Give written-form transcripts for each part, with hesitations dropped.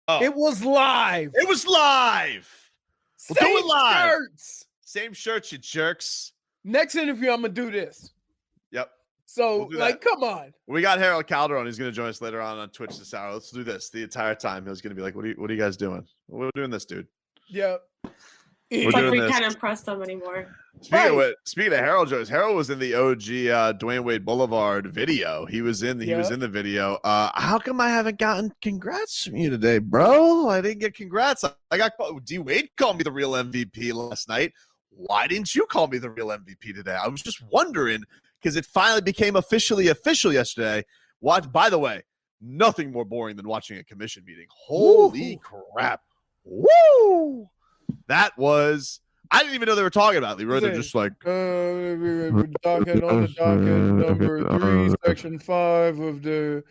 Oh, It was live. It was live. We'll do it live. Shirts. Same shirts, you jerks. Next interview, I'm gonna do this. Yep. So, We'll come on. We got Harold Calderon. He's going to join us later on Twitch this hour. Let's do this the entire time. He was going to be like, "What are you guys doing? We're doing this, dude." Yeah. It's like we can't impress them anymore. Speaking of Harold Jones, Harold was in the OG Dwyane Wade Boulevard video. He was in the video. How come I haven't gotten congrats from you today, bro? I didn't get congrats. I got D Wade called me the real MVP last night. Why didn't you call me the real MVP today? I was just wondering because it finally became officially official yesterday. By the way, nothing more boring than watching a commission meeting. Holy crap. Woo! That was I didn't even know they were talking about Leroy. They're just like docket on the docket number 3, section 5 of the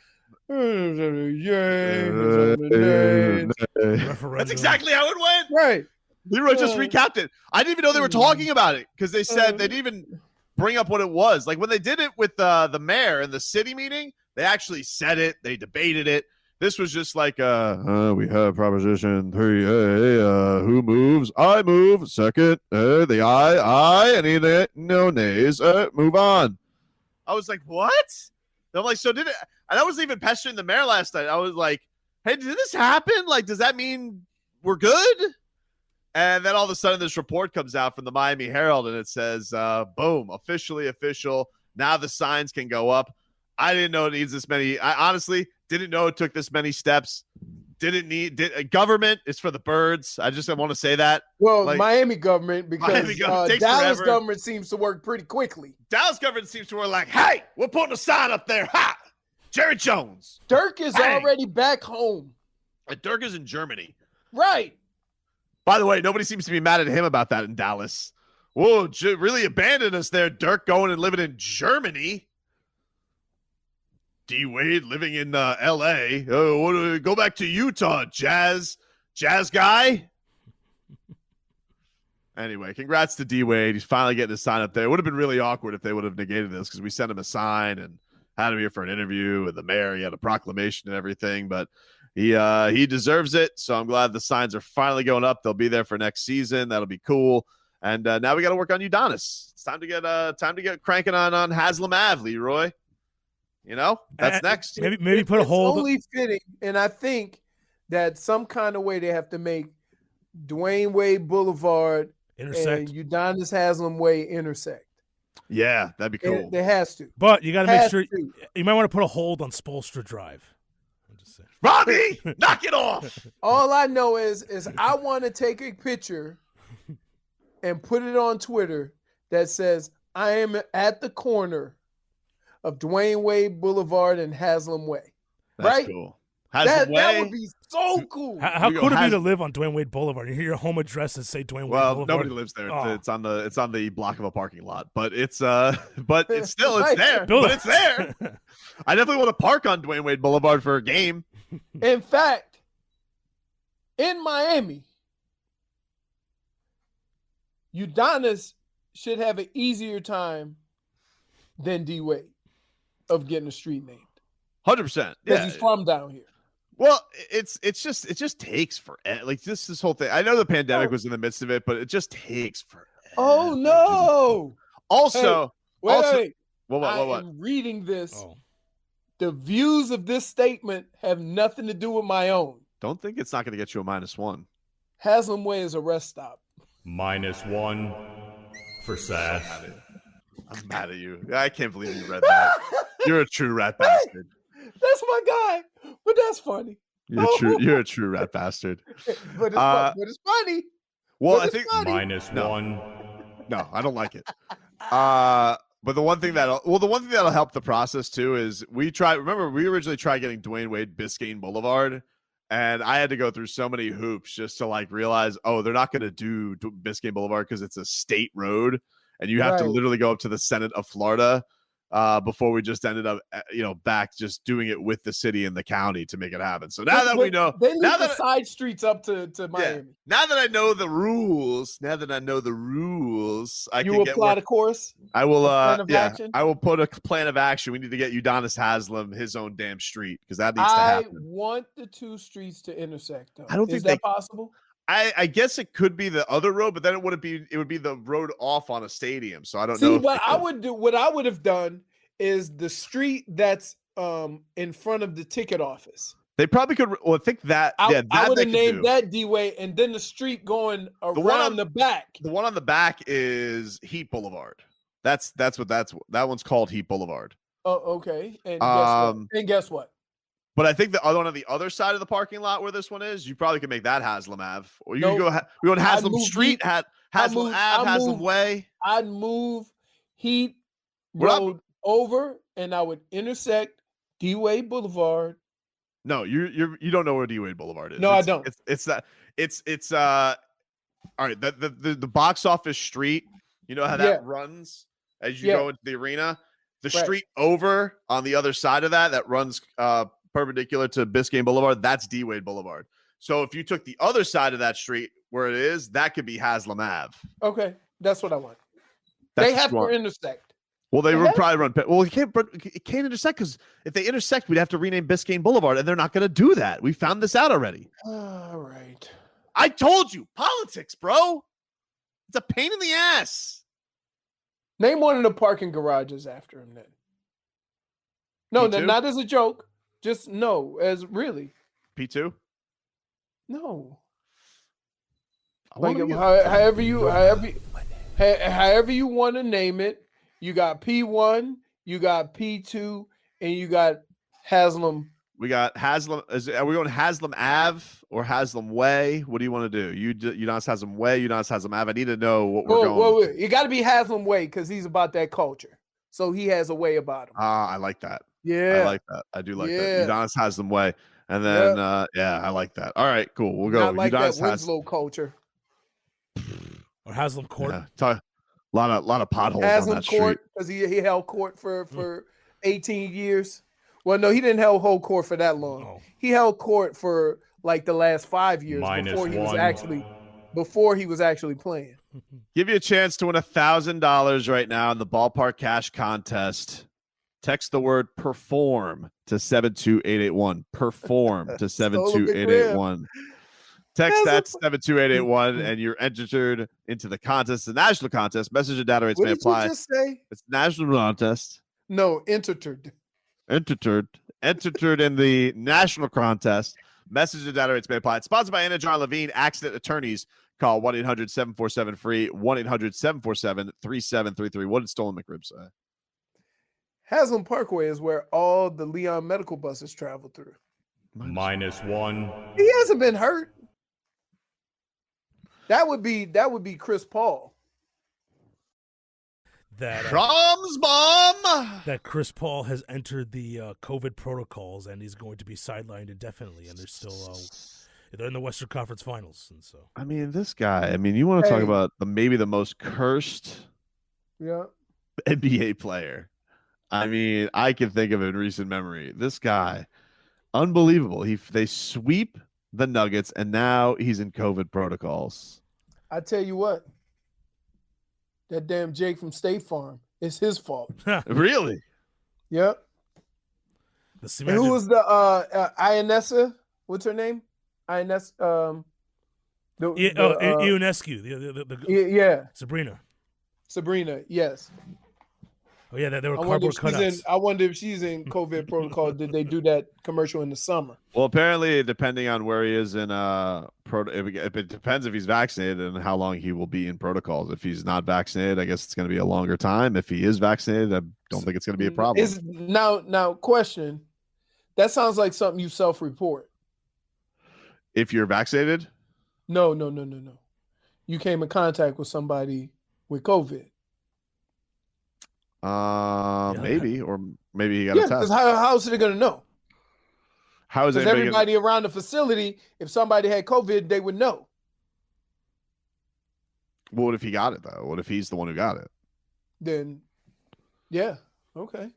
That's exactly how it went. Right. Leroy just recapped it. I didn't even know they were talking about it because they said they didn't even bring up what it was. Like when they did it with the mayor in the city meeting, they actually said it. They debated it. This was just like, we have proposition 3. Who moves? I move. Second, the aye. Any no nays? Move on. I was like, what? And I'm like, so did it? And I wasn't even pestering the mayor last night. I was like, hey, did this happen? Like, does that mean we're good? And then all of a sudden this report comes out from the Miami Herald and it says, boom, officially official. Now the signs can go up. I didn't know it needs this many. I honestly didn't know it took this many steps. Government is for the birds. I just want to say that. Well, Miami government, because Dallas forever. Government seems to work pretty quickly. Dallas government seems to work like, hey, we're putting a sign up there. Ha! Jerry Jones. Dirk is already back home. Dirk is in Germany. Right. By the way, nobody seems to be mad at him about that in Dallas. Whoa, really abandoned us there, Dirk, going and living in Germany. D. Wade living in L.A. Oh, go back to Utah, Jazz guy. Anyway, congrats to D. Wade. He's finally getting his sign up there. It would have been really awkward if they would have negated this because we sent him a sign and had him here for an interview with the mayor. He had a proclamation and everything, but he deserves it. So I'm glad the signs are finally going up. They'll be there for next season. That'll be cool. And now we got to work on Udonis. It's time to get cranking on Haslem Ave, Leroy. You know, that's next. Maybe put a hold. It's only fitting, and I think that some kind of way they have to make Dwyane Wade Boulevard intersect and Udonis Haslem Way intersect. Yeah, that'd be cool. There has to. But you got to make sure you might want to put a hold on Spolstra Drive. I'm just saying. Robbie, knock it off. All I know is I want to take a picture and put it on Twitter that says I am at the corner of Dwyane Wade Boulevard and Haslem Way. That's cool. That would be so cool. How cool would it be to live on Dwyane Wade Boulevard? You hear your home address and say Dwyane Wade Boulevard. Well, nobody lives there. Oh. It's on the block of a parking lot, but it's there. But it's there. I definitely want to park on Dwyane Wade Boulevard for a game. In fact, in Miami, Udonis should have an easier time than D Wade of getting a street named. 100%. Because he's from down here. Well, it just takes forever. Like this whole thing. I know the pandemic was in the midst of it, but it just takes forever. Oh no! Also, wait. What? I'm reading this. Oh. The views of this statement have nothing to do with my own. Don't think it's not going to get you a -1. Haslem Way is a rest stop. -1 for Sass. I'm mad at you. I can't believe you read that. You're a true rat bastard. That's my guy, but that's funny. You're a true rat bastard. but it's funny. Well, I think -1. No, I don't like it. But the one thing that'll help the process too is we originally tried getting Dwyane Wade Biscayne Boulevard, and I had to go through so many hoops just to like realize, they're not going to do Biscayne Boulevard because it's a state road, and you have to literally go up to the Senate of Florida before we just ended up, back just doing it with the city and the county to make it happen. So now that we know, they leave now the that side streets up to Miami. Yeah, now that I know the rules, I You can will get plot a course. I will. Plan of action? I will put a plan of action. We need to get Udonis Haslem his own damn street because that needs to happen. I want the two streets to intersect. Though. I don't think is that possible? I guess it could be the other road, but then it would be the road off on a stadium. So I don't know. See, what I would have done is the street that's in front of the ticket office. They probably could. Well, I think that. I would have named that D-Way, and then the street going around the back. The one on the back is Heat Boulevard. That one's called Heat Boulevard. Oh, okay. And guess what? But I think the other one on the other side of the parking lot where this one is, you probably could make that Haslam Ave, or you could go on Haslam Street, Haslam Ave, Haslam Way. I'd move Heat Road over, and I would intersect D-Wade Boulevard. No, you don't know where D-Wade Boulevard is. No, I don't. It's all right. The box office street. You know how that runs as you go into the arena. The street over on the other side of that runs perpendicular to Biscayne Boulevard. That's D-Wade Boulevard. So if you took the other side of that street where it is, that could be Haslam Ave. Okay, that's what I want. They have to intersect. Well, they would probably run. Well, it can't intersect because if they intersect, we'd have to rename Biscayne Boulevard, and they're not going to do that. We found this out already. All right. I told you, politics, bro. It's a pain in the ass. Name one of the parking garages after him, then. No, not as a joke. Just no, as really. P2? No. Like however you want to name it. You got P1, you got P2, and you got Haslam. We got Haslam. Are we going Haslam Ave or Haslam Way? What do you want to do? You not Haslam Way, you not Haslam Ave. I need to know what we're going. Well, you got to be Haslam Way because he's about that culture. So he has a way about him. I like that. Yeah. I like that. I do like that. Udonis Haslem Way. And then, I like that. All right, cool. We'll go. Not like Udonis that Winslow culture. Or Haslam Court. Yeah, a lot of potholes Haslam on that Court, street. because he held court for 18 years. Well, no, he didn't hold court for that long. Oh. He held court for like the last 5 years before he was actually playing. Give you a chance to win $1,000 right now in the Ballpark Cash Contest. Text the word perform to 72881. Perform to 72881. Text that 72881 and you're entered into the contest, the national contest. Message and data rates may apply. What did you just say? It's national contest. No, entered in the national contest. Message and data rates may apply. It's sponsored by Anna John Levine, Accident Attorneys. Call 1-800-747-FREE, 1-800-747-3733. What did Stolen McRib say? Haslam Parkway is where all the Leon medical buses travel through. -1. He hasn't been hurt. That would be Chris Paul. That Chris Paul has entered the COVID protocols and he's going to be sidelined indefinitely, and they're still they're in the Western Conference Finals, and so I mean, this guy. I mean, you want to talk about maybe the most cursed NBA player. I mean, I can think of in recent memory. This guy, unbelievable. They sweep the Nuggets, and now he's in COVID protocols. I tell you what, that damn Jake from State Farm, it's his fault. Really? Yep. And who was the Ionessa? What's her name? Ionescu. Sabrina. Yes. Oh yeah, they were cardboard cutouts. I wonder if she's in COVID protocol. Did they do that commercial in the summer? Well, apparently, depending on where he is in it depends if he's vaccinated and how long he will be in protocols. If he's not vaccinated, I guess it's going to be a longer time. If he is vaccinated, I don't think it's going to be a problem. Now, question. That sounds like something you self-report. If you're vaccinated? No. You came in contact with somebody with COVID. Maybe, or maybe he got a test. Because how is it going to know? How is everybody around the facility? If somebody had COVID, they would know. Well, what if he got it though? What if he's the one who got it? Then, yeah. Okay.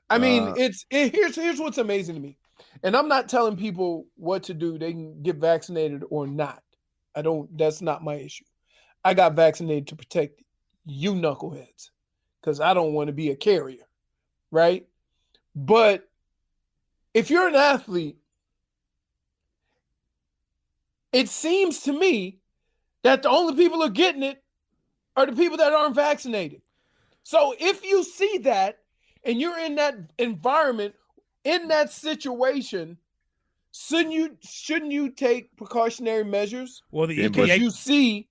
I mean, here's what's amazing to me. And I'm not telling people what to do. They can get vaccinated or not. That's not my issue. I got vaccinated to protect you knuckleheads because I don't want to be a carrier, right? But if you're an athlete, it seems to me that the only people who are getting it are the people that aren't vaccinated. So if you see that and you're in that environment, in that situation, shouldn't you take precautionary measures? Well, you see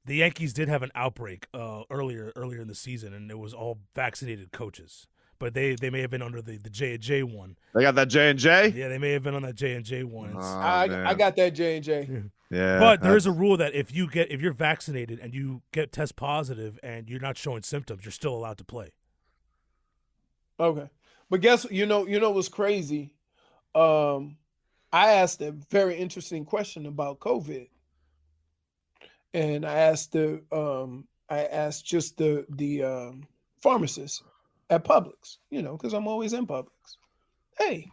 the Yankees did have an outbreak earlier in the season, and it was all vaccinated coaches. But they may have been under the J&J one. They got that J&J? Yeah, they may have been on that J&J one. I got that J&J. Yeah. But there is a rule that if you're vaccinated and you get test positive and you're not showing symptoms, you're still allowed to play. Okay. But you know what's crazy? I asked a very interesting question about COVID. And I asked the pharmacist at Publix, because I'm always in Publix. Hey,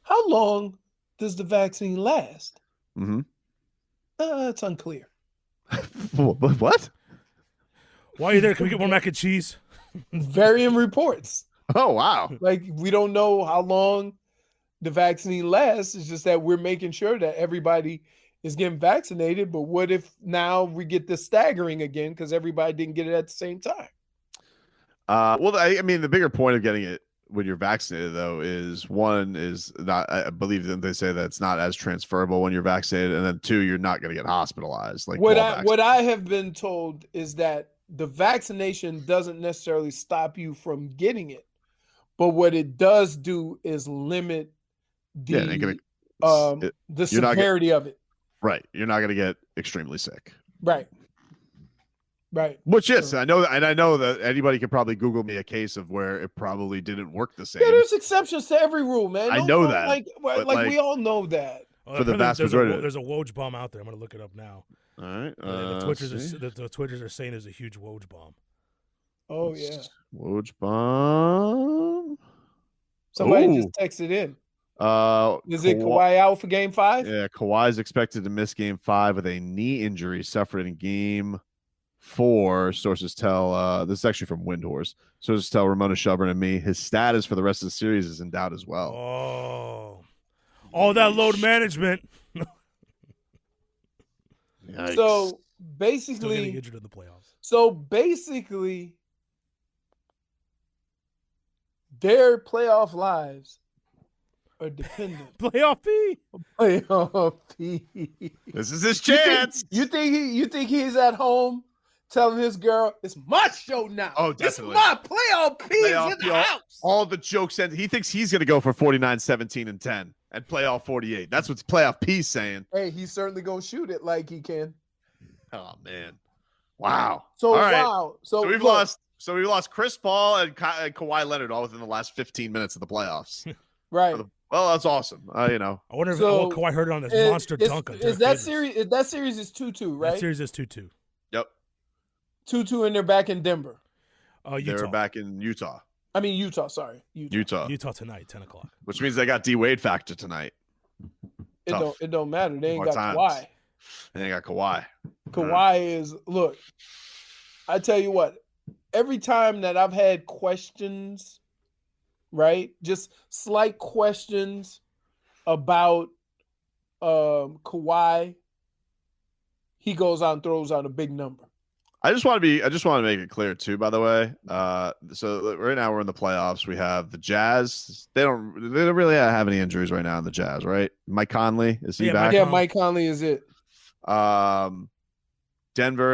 how long does the vaccine last? Mm-hmm. It's unclear. What? While you're there, can we get more mac and cheese? Varying reports. Oh, wow. Like, we don't know how long the vaccine lasts. It's just that we're making sure that everybody is getting vaccinated. But what if now we get the staggering again because everybody didn't get it at the same time? Well, I mean, the bigger point of getting it when you're vaccinated, though, is one is not. I believe that they say that it's not as transferable when you're vaccinated, and then two, you're not going to get hospitalized. Like what I have been told is that the vaccination doesn't necessarily stop you from getting it, but what it does do is limit the severity of it. Right, you're not going to get extremely sick. Right. Right. Which is, I know that anybody could probably Google me a case of where it probably didn't work the same. Yeah, there's exceptions to every rule, man. I know that. Like we all know that. For the vast majority, there's a Woj bomb out there. I'm gonna look it up now. All right. The Twitters are saying there's a huge Woj bomb. Oh yeah. Woj bomb. Somebody just texted in. Is it Kawhi out for Game 5? Yeah, Kawhi's expected to miss Game 5 with a knee injury suffered in Game 4. Sources tell this is actually from Windhorse. Sources tell Ramona Shelburne and me his status for the rest of the series is in doubt as well. Oh, all that load management. So basically, still getting injured in the playoffs. So basically, their playoff lives are dependent. Playoff P. Playoff P. This is his chance. You think he's at home telling his girl, "It's my show now. Oh, definitely. It's my playoff P is in the house." All the jokes, and he thinks he's going to go for 49, 17, and 10 and playoff 48. That's what playoff P's saying. Hey, he's certainly going to shoot it like he can. Oh man, wow. So all right. wow. So we've lost. So we lost Chris Paul and Kawhi Leonard all within the last 15 minutes of the playoffs. Right. Well, that's awesome. I wonder if Kawhi heard it on this monster dunk. Is that series? That series is 2-2, right? That series is 2-2. Yep. 2-2, and they're back in Denver. Utah. They're back in Utah. I mean Utah. Sorry, Utah tonight, 10 o'clock. Which means they got D Wade factor tonight. It don't matter. They ain't More got times. Kawhi. They ain't got Kawhi. Kawhi is look. I tell you what. Every time that I've had questions, right? Just slight questions about Kawhi, he goes out and throws out a big number. I just want to make it clear too, by the way. So right now we're in the playoffs. We have the Jazz. They don't really have any injuries right now in the Jazz, right? Mike Conley, is he back? Yeah, Mike Conley is it. Denver,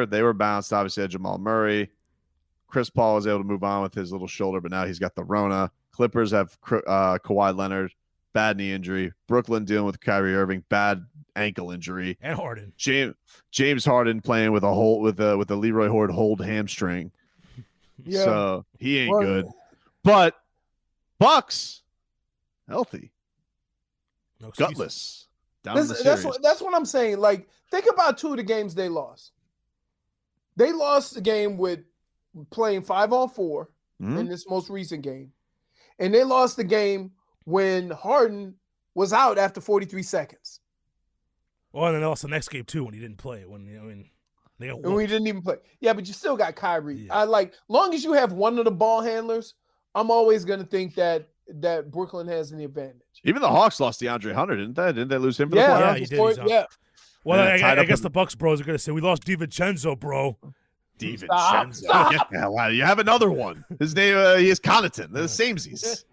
they were bounced. Obviously, had Jamal Murray. Chris Paul was able to move on with his little shoulder, but now he's got the Rona. Clippers have Kawhi Leonard, bad knee injury. Brooklyn dealing with Kyrie Irving, bad ankle injury, and Harden. James Harden playing with a Leroy Hoard hold hamstring. Yeah. So he ain't good. But Bucks healthy, gutless. That's what I'm saying. Like, think about two of the games they lost. They lost the game with playing 5-on-4. in this most recent game. And they lost the game when Harden was out after 43 seconds. Oh, and then they lost the next game too when he didn't play. They got And we didn't even play. Yeah, but you still got Kyrie. Yeah. Long as you have one of the ball handlers, I'm always going to think that Brooklyn has an advantage. Even the Hawks lost DeAndre Hunter, didn't they? Didn't they lose him for the Yeah, playoffs? Yeah, he did. He's out. yeah. Well, I guess in- the Bucks bros are going to say, we lost DiVincenzo, bro. DiVincenzo. Get the hell out of here. You have another one. His name, he is Connaughton. They're the samesies.